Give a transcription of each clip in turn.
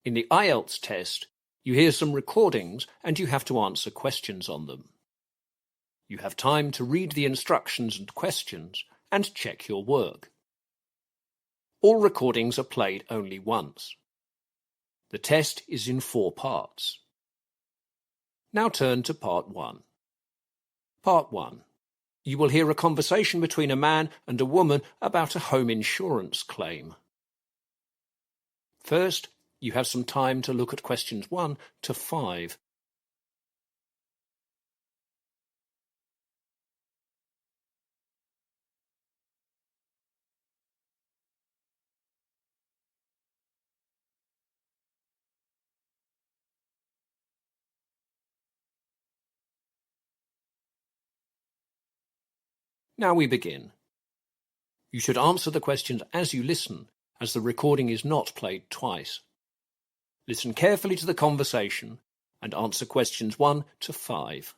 In the IELTS test, you hear some recordings and you have to answer questions on them. You have time to read the instructions and questions and check your work. All recordings are played only once. The test is in 4 parts. Now turn to Part 1. Part 1. You will hear a conversation between a man and a woman about a home insurance claim. First, you have some time to look at questions 1 to 5. Now we begin. You should answer the questions as you listen, as the recording is not played twice. Listen carefully to the conversation and answer questions 1 to 5.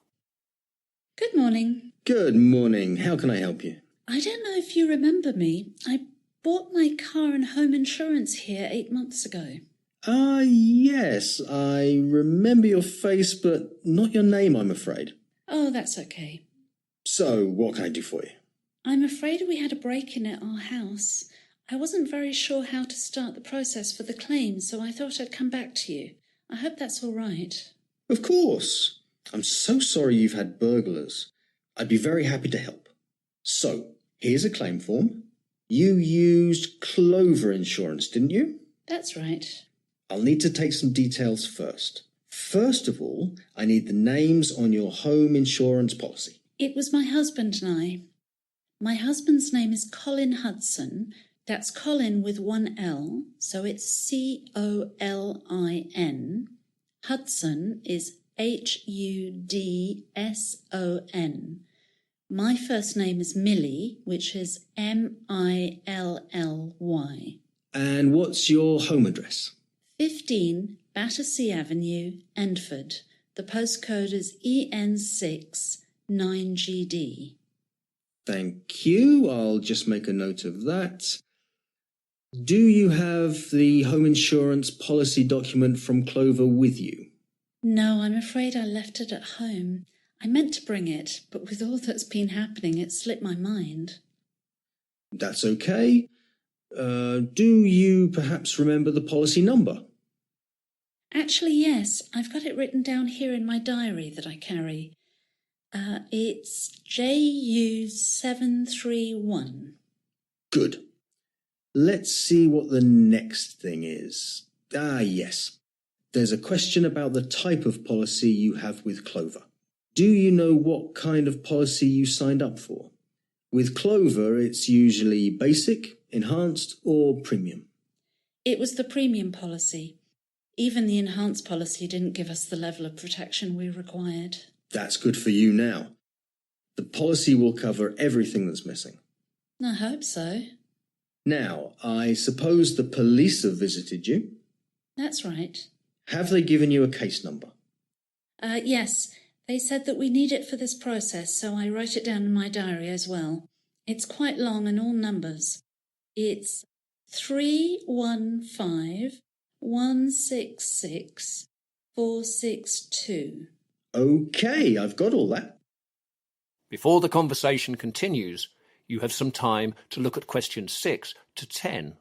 Good morning. Good morning. How can I help you? I don't know if you remember me. I bought my car and home insurance here 8 months ago. Yes. I remember your face, but not your name, I'm afraid. Oh, that's okay. So, what can I do for you? I'm afraid we had a break-in at our house. I wasn't very sure how to start the process for the claim, so I thought I'd come back to you. I hope that's all right. Of course. I'm so sorry you've had burglars. I'd be very happy to help. So, here's a claim form. You used Clover Insurance, didn't you? That's right. I'll need to take some details first. First of all, I need the names on your home insurance policy. It was my husband and I. My husband's name is Colin Hudson. That's Colin with one L, so it's C-O-L-I-N. Hudson is H-U-D-S-O-N. My first name is Millie, which is M-I-L-L-Y. And what's your home address? 15 Battersea Avenue, Endford. The postcode is EN6 9GD. Thank you. I'll just make a note of that. Do you have the home insurance policy document from Clover with you? No, I'm afraid I left it at home. I meant to bring it, but with all that's been happening, it slipped my mind. That's okay. Do you perhaps remember the policy number? Actually, yes. I've got it written down here in my diary that I carry. It's JU731. Good. Let's see what the next thing is. Yes. There's a question about the type of policy you have with Clover. Do you know what kind of policy you signed up for? With Clover, it's usually basic, enhanced, or premium. It was the premium policy. Even the enhanced policy didn't give us the level of protection we required. That's good for you now. The policy will cover everything that's missing. I hope so. Now, I suppose the police have visited you? That's right. Have they given you a case number? Yes. They said that we need it for this process, so I wrote it down in my diary as well. It's quite long and all numbers. It's 315166462. Okay, I've got all that. Before the conversation continues, you have some time to look at questions 6 to 10.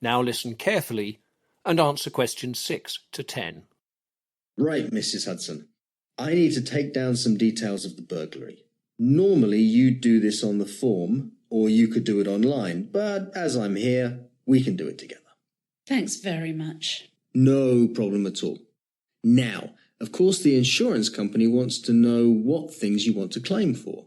Now listen carefully and answer questions 6 to 10. Right, Mrs. Hudson. I need to take down some details of the burglary. Normally you'd do this on the form, or you could do it online, but as I'm here, we can do it together. Thanks very much. No problem at all. Now, of course, the insurance company wants to know what things you want to claim for.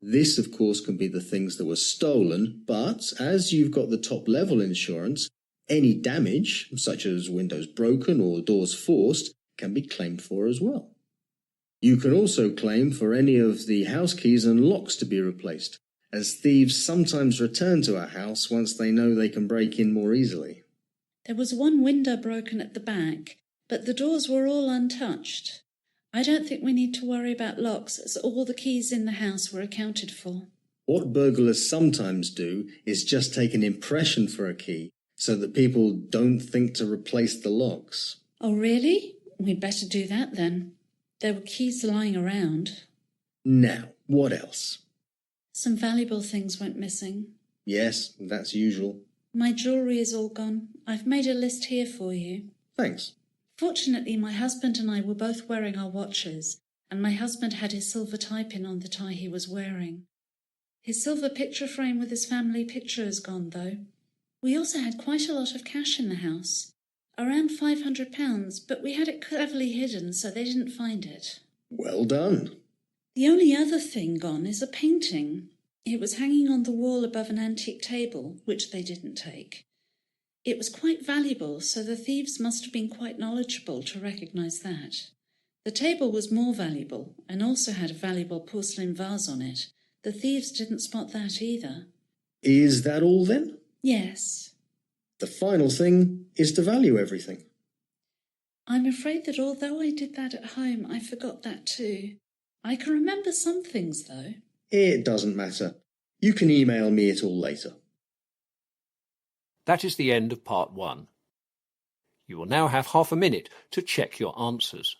This, of course, can be the things that were stolen, but as you've got the top-level insurance, any damage, such as windows broken or doors forced, can be claimed for as well. You can also claim for any of the house keys and locks to be replaced, as thieves sometimes return to a house once they know they can break in more easily. There was one window broken at the back, but the doors were all untouched. I don't think we need to worry about locks, as all the keys in the house were accounted for. What burglars sometimes do is just take an impression for a key so that people don't think to replace the locks. Oh, really? We'd better do that then. There were keys lying around. Now, what else? Some valuable things went missing. Yes, that's usual. My jewellery is all gone. I've made a list here for you. Thanks. Fortunately, my husband and I were both wearing our watches, and my husband had his silver tie-pin on the tie he was wearing. His silver picture frame with his family picture is gone, though. We also had quite a lot of cash in the house, around £500, but we had it cleverly hidden so they didn't find it. Well done. The only other thing gone is a painting. It was hanging on the wall above an antique table, which they didn't take. It was quite valuable, so the thieves must have been quite knowledgeable to recognise that. The table was more valuable, and also had a valuable porcelain vase on it. The thieves didn't spot that either. Is that all then? Yes. The final thing is to value everything. I'm afraid that although I did that at home, I forgot that too. I can remember some things, though. It doesn't matter. You can email me it all later. That is the end of part 1. You will now have half a minute to check your answers.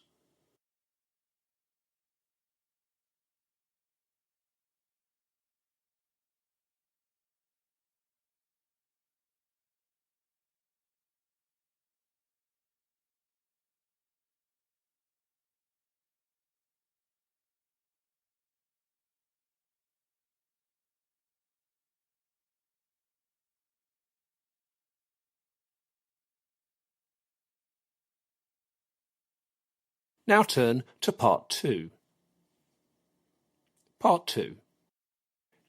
Now turn to part 2. Part 2.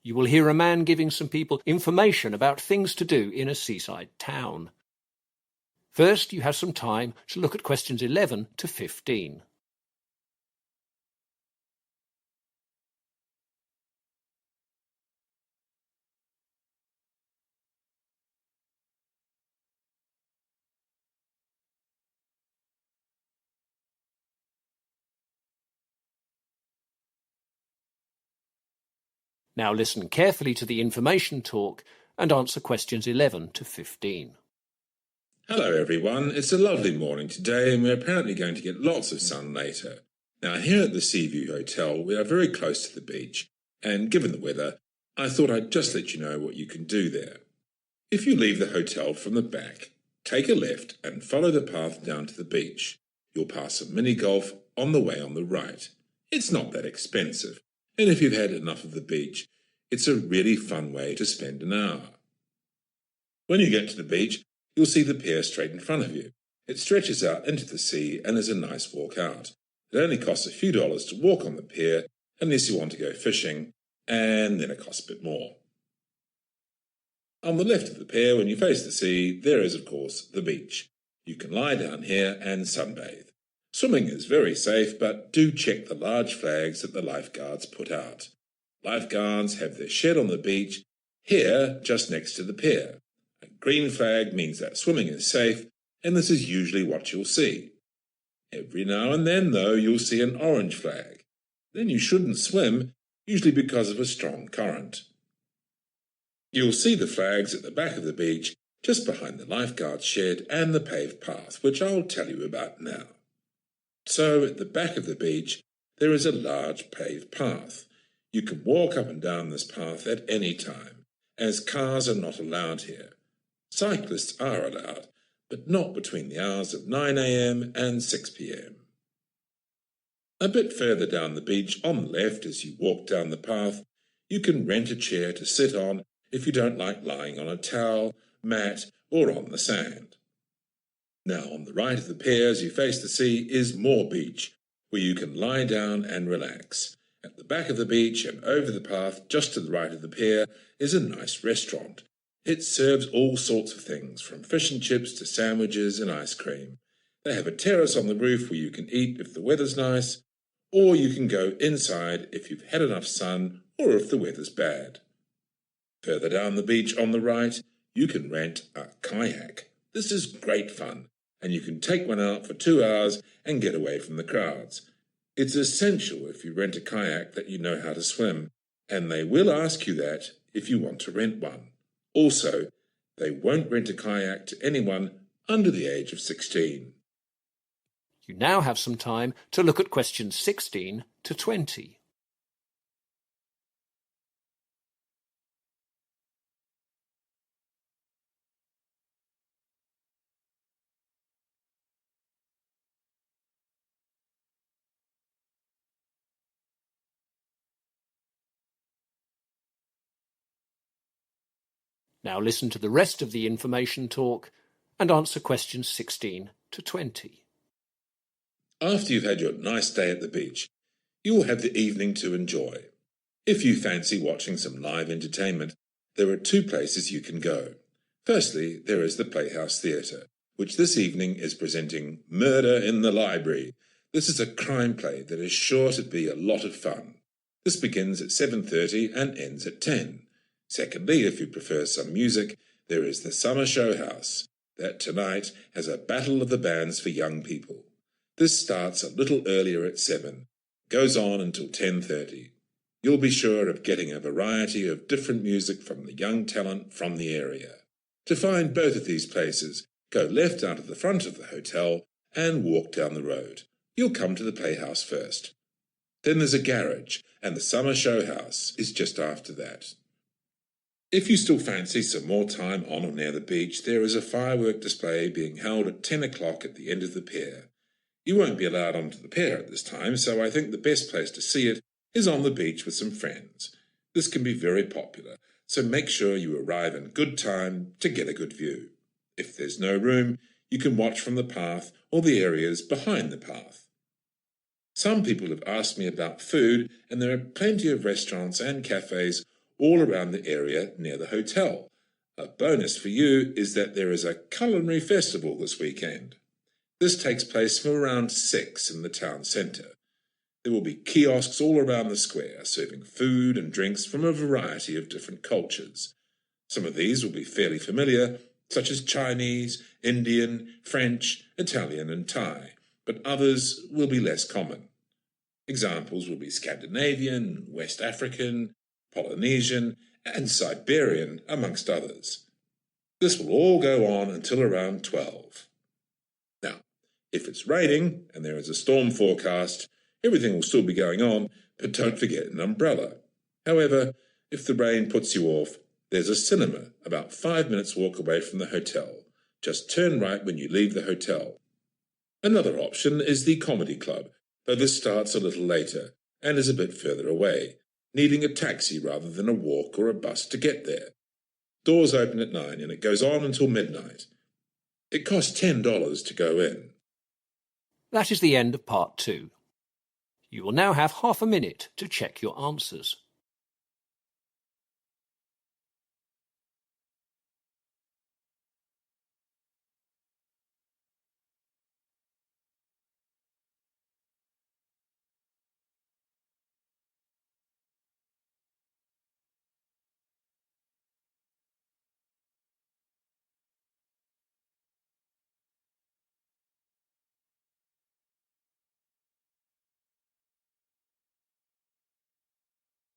You will hear a man giving some people information about things to do in a seaside town. First, you have some time to look at questions 11 to 15. Now listen carefully to the information talk and answer questions 11 to 15. Hello everyone, it's a lovely morning today and we're apparently going to get lots of sun later. Now here at the Seaview Hotel we are very close to the beach and given the weather I thought I'd just let you know what you can do there. If you leave the hotel from the back, take a left and follow the path down to the beach. You'll pass a mini golf on the way on the right. It's not that expensive. And if you've had enough of the beach, it's a really fun way to spend an hour. When you get to the beach, you'll see the pier straight in front of you. It stretches out into the sea and is a nice walk out. It only costs a few dollars to walk on the pier unless you want to go fishing, and then it costs a bit more. On the left of the pier, when you face the sea, there is, of course, the beach. You can lie down here and sunbathe. Swimming is very safe, but do check the large flags that the lifeguards put out. Lifeguards have their shed on the beach, here just next to the pier. A green flag means that swimming is safe, and this is usually what you'll see. Every now and then, though, you'll see an orange flag. Then you shouldn't swim, usually because of a strong current. You'll see the flags at the back of the beach, just behind the lifeguard shed and the paved path, which I'll tell you about now. So at the back of the beach, there is a large paved path. You can walk up and down this path at any time, as cars are not allowed here. Cyclists are allowed, but not between the hours of 9 a.m. and 6 p.m. A bit further down the beach, on the left as you walk down the path, you can rent a chair to sit on if you don't like lying on a towel, mat, or on the sand. Now, on the right of the pier, as you face the sea, is more beach, where you can lie down and relax. At the back of the beach and over the path, just to the right of the pier, is a nice restaurant. It serves all sorts of things, from fish and chips to sandwiches and ice cream. They have a terrace on the roof where you can eat if the weather's nice, or you can go inside if you've had enough sun or if the weather's bad. Further down the beach on the right, you can rent a kayak. This is great fun, and you can take one out for 2 hours and get away from the crowds. It's essential if you rent a kayak that you know how to swim, and they will ask you that if you want to rent one. Also, they won't rent a kayak to anyone under the age of 16. You now have some time to look at questions 16 to 20. Now listen to the rest of the information talk and answer questions 16 to 20. After you've had your nice day at the beach, you will have the evening to enjoy. If you fancy watching some live entertainment, there are 2 places you can go. Firstly, there is the Playhouse Theatre, which this evening is presenting Murder in the Library. This is a crime play that is sure to be a lot of fun. This begins at 7:30 and ends at 10. Secondly, if you prefer some music, there is the Summer Show House, that tonight has a battle of the bands for young people. This starts a little earlier at 7, goes on until 10:30. You'll be sure of getting a variety of different music from the young talent from the area. To find both of these places, go left out of the front of the hotel and walk down the road. You'll come to the Playhouse first. Then there's a garage, and the Summer Show House is just after that. If you still fancy some more time on or near the beach, there is a firework display being held at 10 o'clock at the end of the pier. You won't be allowed onto the pier at this time, so I think the best place to see it is on the beach with some friends. This can be very popular, so make sure you arrive in good time to get a good view. If there's no room, you can watch from the path or the areas behind the path. Some people have asked me about food, and there are plenty of restaurants and cafes all around the area near the hotel. A bonus for you is that there is a culinary festival this weekend. This takes place from around 6 in the town centre. There will be kiosks all around the square serving food and drinks from a variety of different cultures. Some of these will be fairly familiar, such as Chinese, Indian, French, Italian and Thai, but others will be less common. Examples will be Scandinavian, West African, Polynesian and Siberian, amongst others. This will all go on until around 12. Now, if it's raining and there is a storm forecast, everything will still be going on, but don't forget an umbrella. However, if the rain puts you off, there's a cinema about 5 minutes walk away from the hotel. Just turn right when you leave the hotel. Another option is the comedy club, though this starts a little later and is a bit further away, needing a taxi rather than a walk or a bus to get there. Doors open at 9 and it goes on until midnight. It costs $10 to go in. That is the end of part 2. You will now have half a minute to check your answers.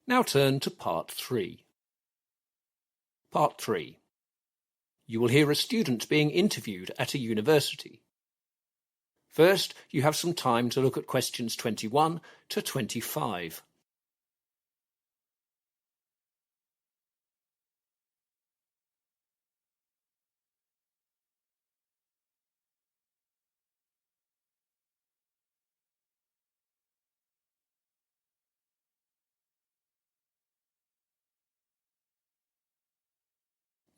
Now turn to part 3. Part 3. You will hear a student being interviewed at a university. First, you have some time to look at questions 21 to 25.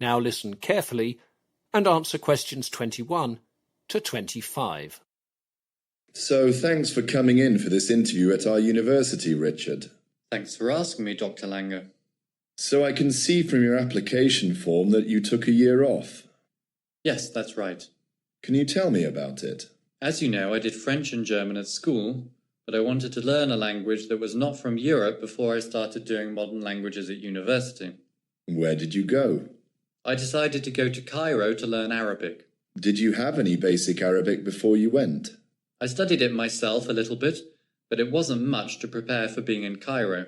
Now listen carefully and answer questions 21 to 25. So thanks for coming in for this interview at our university, Richard. Thanks for asking me, Dr. Langer. So I can see from your application form that you took a year off. Yes, that's right. Can you tell me about it? As you know, I did French and German at school, but I wanted to learn a language that was not from Europe before I started doing modern languages at university. Where did you go? I decided to go to Cairo to learn Arabic. Did you have any basic Arabic before you went? I studied it myself a little bit, but it wasn't much to prepare for being in Cairo.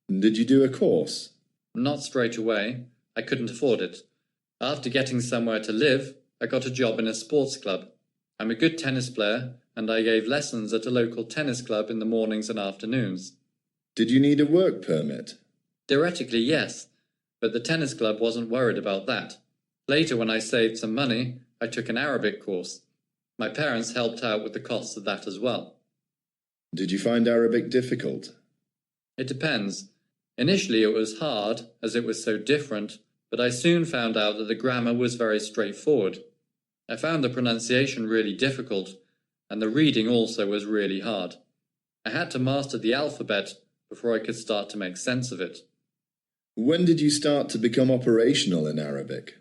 Did you do a course? Not straight away. I couldn't afford it. After getting somewhere to live, I got a job in a sports club. I'm a good tennis player, and I gave lessons at a local tennis club in the mornings and afternoons. Did you need a work permit? Theoretically, yes, but the tennis club wasn't worried about that. Later, when I saved some money, I took an Arabic course. My parents helped out with the costs of that as well. Did you find Arabic difficult? It depends. Initially it was hard, as it was so different, but I soon found out that the grammar was very straightforward. I found the pronunciation really difficult, and the reading also was really hard. I had to master the alphabet before I could start to make sense of it. When did you start to become operational in Arabic?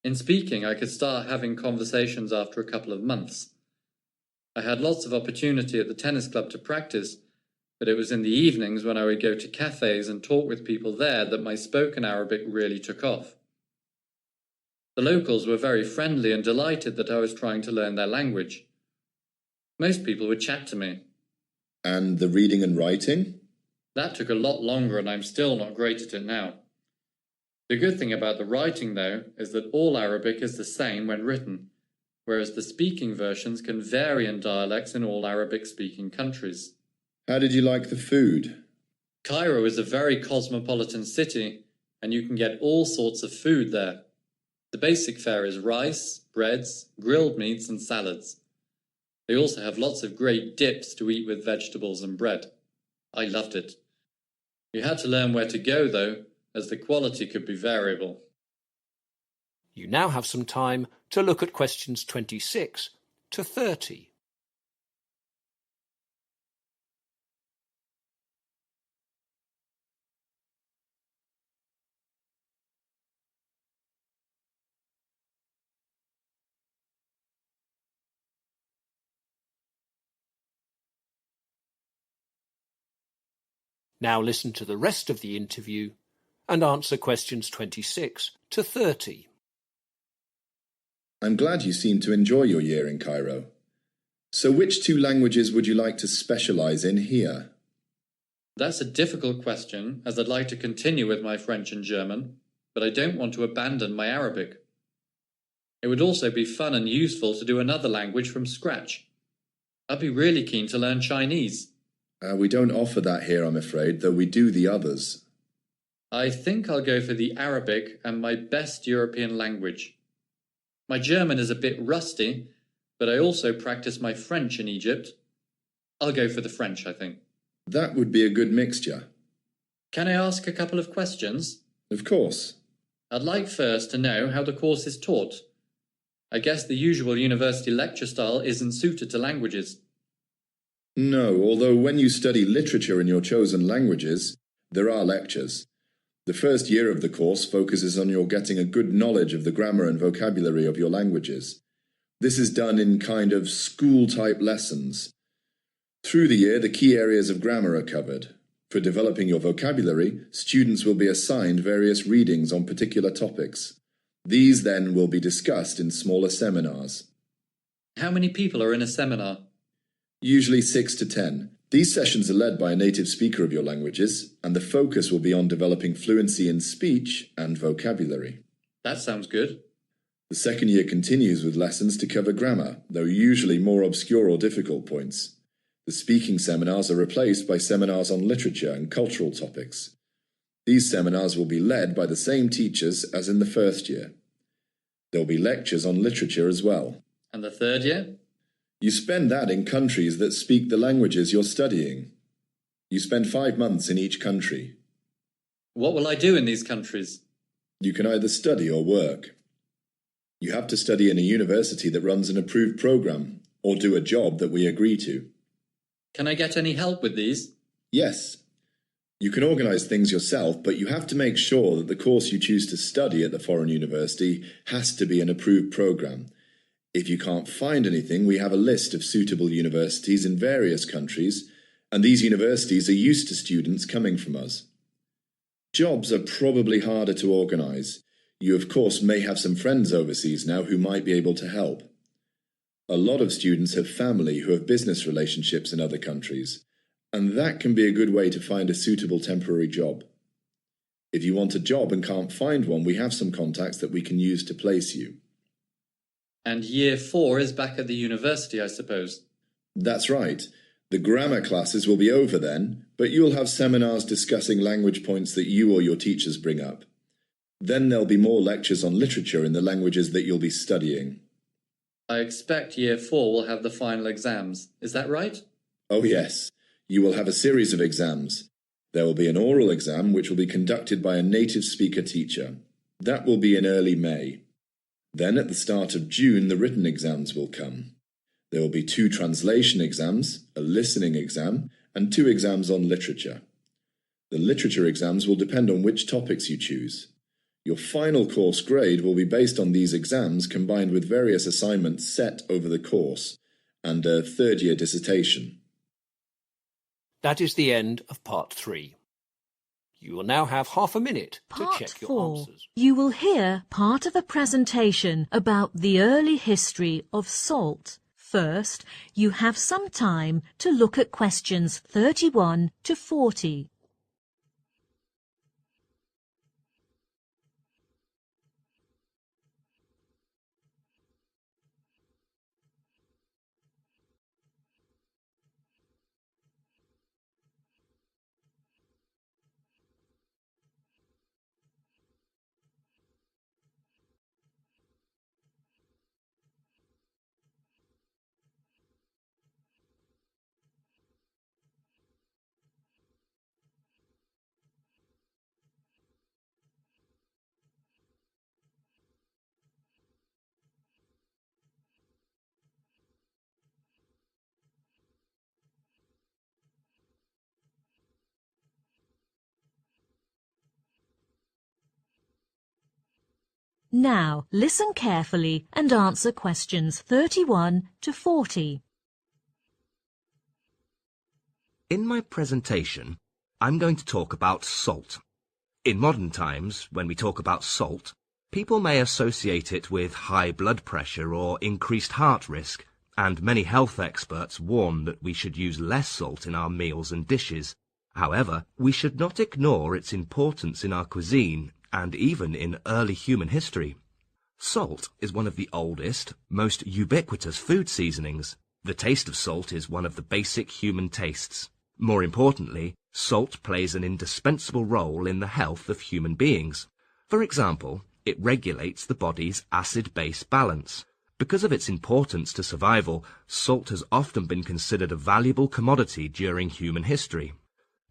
In speaking, I could start having conversations after a couple of months. I had lots of opportunity at the tennis club to practice, but it was in the evenings when I would go to cafes and talk with people there that my spoken Arabic really took off. The locals were very friendly and delighted that I was trying to learn their language. Most people would chat to me. And the reading and writing? That took a lot longer, and I'm still not great at it now. The good thing about the writing, though, is that all Arabic is the same when written, whereas the speaking versions can vary in dialects in all Arabic-speaking countries. How did you like the food? Cairo is a very cosmopolitan city, and you can get all sorts of food there. The basic fare is rice, breads, grilled meats and salads. They also have lots of great dips to eat with vegetables and bread. I loved it. You had to learn where to go, though, as the quality could be variable. You now have some time to look at questions 26 to 30. Now listen to the rest of the interview and answer questions 26 to 30. I'm glad you seem to enjoy your year in Cairo. So which two languages would you like to specialize in here? That's a difficult question, as I'd like to continue with my French and German, but I don't want to abandon my Arabic. It would also be fun and useful to do another language from scratch. I'd be really keen to learn Chinese. We don't offer that here, I'm afraid, though we do the others. I think I'll go for the Arabic and my best European language. My German is a bit rusty, but I also practice my French in Egypt. I'll go for the French, I think. That would be a good mixture. Can I ask a couple of questions? Of course. I'd like first to know how the course is taught. I guess the usual university lecture style isn't suited to languages. No, although when you study literature in your chosen languages, there are lectures. The first year of the course focuses on your getting a good knowledge of the grammar and vocabulary of your languages. This is done in kind of school-type lessons. Through the year, the key areas of grammar are covered. For developing your vocabulary, students will be assigned various readings on particular topics. These then will be discussed in smaller seminars. How many people are in a seminar? Usually 6 to 10. These sessions are led by a native speaker of your languages, and the focus will be on developing fluency in speech and vocabulary. That sounds good. The second year continues with lessons to cover grammar, though usually more obscure or difficult points. The speaking seminars are replaced by seminars on literature and cultural topics. These seminars will be led by the same teachers as in the first year. There will be lectures on literature as well. And the third year? You spend that in countries that speak the languages you're studying. You spend 5 months in each country. What will I do in these countries? You can either study or work. You have to study in a university that runs an approved program, or do a job that we agree to. Can I get any help with these? Yes. You can organise things yourself, but you have to make sure that the course you choose to study at the foreign university has to be an approved program. If you can't find anything, we have a list of suitable universities in various countries, and these universities are used to students coming from us. Jobs are probably harder to organise. You of course may have some friends overseas now who might be able to help. A lot of students have family who have business relationships in other countries, and that can be a good way to find a suitable temporary job. If you want a job and can't find one, we have some contacts that we can use to place you. And Year 4 is back at the university, I suppose. That's right. The grammar classes will be over then, but you'll have seminars discussing language points that you or your teachers bring up. Then there'll be more lectures on literature in the languages that you'll be studying. I expect Year 4 will have the final exams. Is that right? Oh yes, you will have a series of exams. There will be an oral exam which will be conducted by a native speaker teacher. That will be in early May. Then at the start of June the written exams will come. There will be 2 translation exams, a listening exam, and 2 exams on literature. The literature exams will depend on which topics you choose. Your final course grade will be based on these exams combined with various assignments set over the course, and a third-year dissertation. That is the end of Part 3. You will now have half a minute to check your answers. You will hear part of a presentation about the early history of salt. First, you have some time to look at questions 31 to 40. Now, listen carefully and answer questions 31 to 40. In my presentation, I'm going to talk about salt. In modern times, when we talk about salt, people may associate it with high blood pressure or increased heart risk, and many health experts warn that we should use less salt in our meals and dishes. However, we should not ignore its importance in our cuisine and even in early human history. Salt is one of the oldest, most ubiquitous food seasonings. The taste of salt is one of the basic human tastes. More importantly, salt plays an indispensable role in the health of human beings. For example, it regulates the body's acid-base balance. Because of its importance to survival, salt has often been considered a valuable commodity during human history.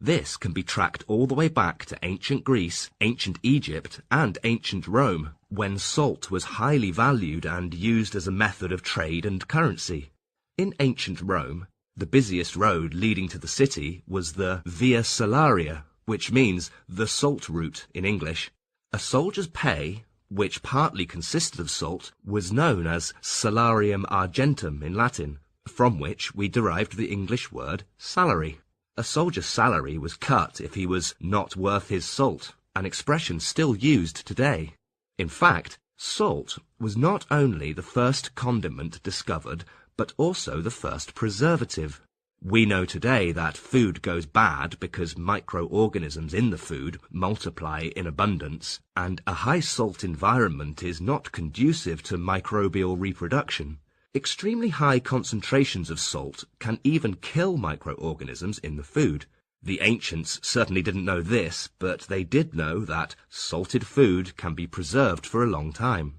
This can be tracked all the way back to ancient Greece, ancient Egypt, and ancient Rome, when salt was highly valued and used as a method of trade and currency. In ancient Rome, the busiest road leading to the city was the Via Salaria, which means the salt route in English. A soldier's pay, which partly consisted of salt, was known as salarium argentum in Latin, from which we derived the English word salary. A soldier's salary was cut if he was not worth his salt, an expression still used today. In fact, salt was not only the first condiment discovered, but also the first preservative. We know today that food goes bad because microorganisms in the food multiply in abundance, and a high salt environment is not conducive to microbial reproduction. Extremely high concentrations of salt can even kill microorganisms in the food. The ancients certainly didn't know this, but they did know that salted food can be preserved for a long time.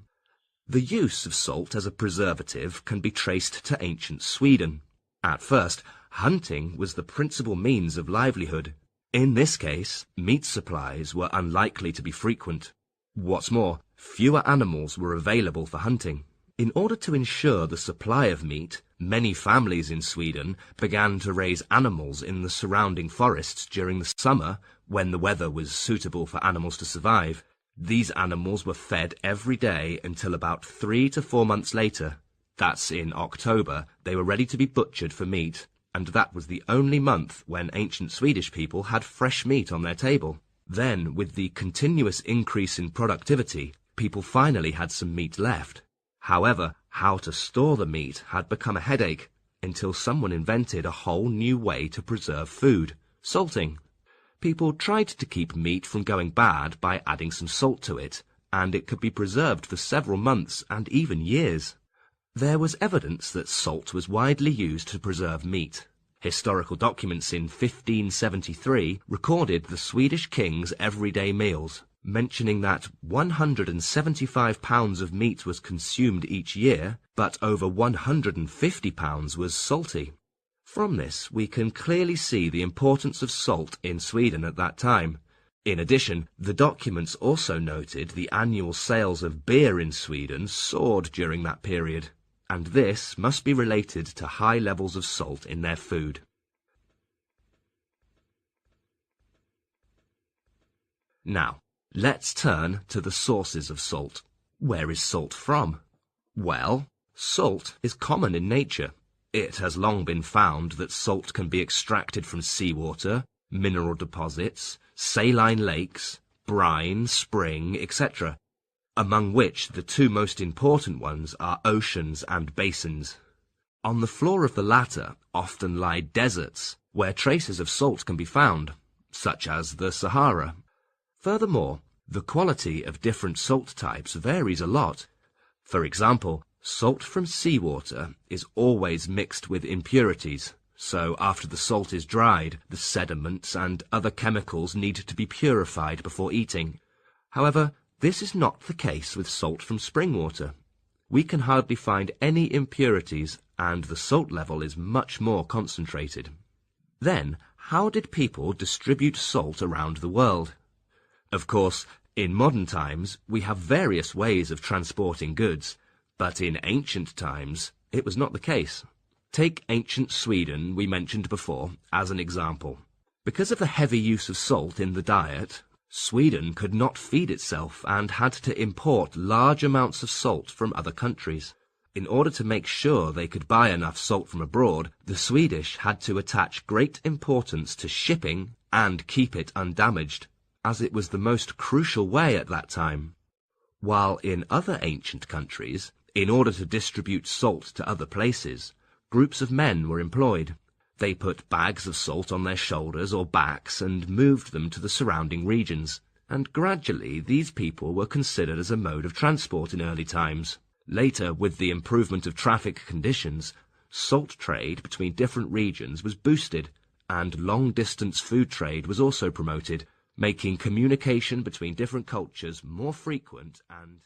The use of salt as a preservative can be traced to ancient Sweden. At first, hunting was the principal means of livelihood. In this case, meat supplies were unlikely to be frequent. What's more, fewer animals were available for hunting. In order to ensure the supply of meat, many families in Sweden began to raise animals in the surrounding forests during the summer, when the weather was suitable for animals to survive. These animals were fed every day until about 3 to 4 months later. That's in October. They were ready to be butchered for meat, and that was the only month when ancient Swedish people had fresh meat on their table. Then, with the continuous increase in productivity, people finally had some meat left. However, how to store the meat had become a headache until someone invented a whole new way to preserve food: salting. People tried to keep meat from going bad by adding some salt to it, and it could be preserved for several months and even years. There was evidence that salt was widely used to preserve meat. Historical documents in 1573 recorded the Swedish king's everyday meals, mentioning that 175 pounds of meat was consumed each year, but over 150 pounds was salty. From this, we can clearly see the importance of salt in Sweden at that time. In addition, the documents also noted the annual sales of beer in Sweden soared during that period, and this must be related to high levels of salt in their food. Now, let's turn to the sources of salt. Where is salt from? Well, salt is common in nature. It has long been found that salt can be extracted from seawater, mineral deposits, saline lakes, brine, spring, etc., among which the two most important ones are oceans and basins. On the floor of the latter often lie deserts, where traces of salt can be found, such as the Sahara. Furthermore, the quality of different salt types varies a lot. For example, salt from seawater is always mixed with impurities, so after the salt is dried, the sediments and other chemicals need to be purified before eating. However, this is not the case with salt from spring water. We can hardly find any impurities, and the salt level is much more concentrated. Then, how did people distribute salt around the world? Of course, in modern times, we have various ways of transporting goods, but in ancient times, it was not the case. Take ancient Sweden, we mentioned before, as an example. Because of the heavy use of salt in the diet, Sweden could not feed itself and had to import large amounts of salt from other countries. In order to make sure they could buy enough salt from abroad, the Swedish had to attach great importance to shipping and keep it undamaged, as it was the most crucial way at that time. While in other ancient countries, in order to distribute salt to other places, groups of men were employed. They put bags of salt on their shoulders or backs and moved them to the surrounding regions, and gradually these people were considered as a mode of transport in early times. Later, with the improvement of traffic conditions, salt trade between different regions was boosted, and long-distance food trade was also promoted, making communication between different cultures more frequent and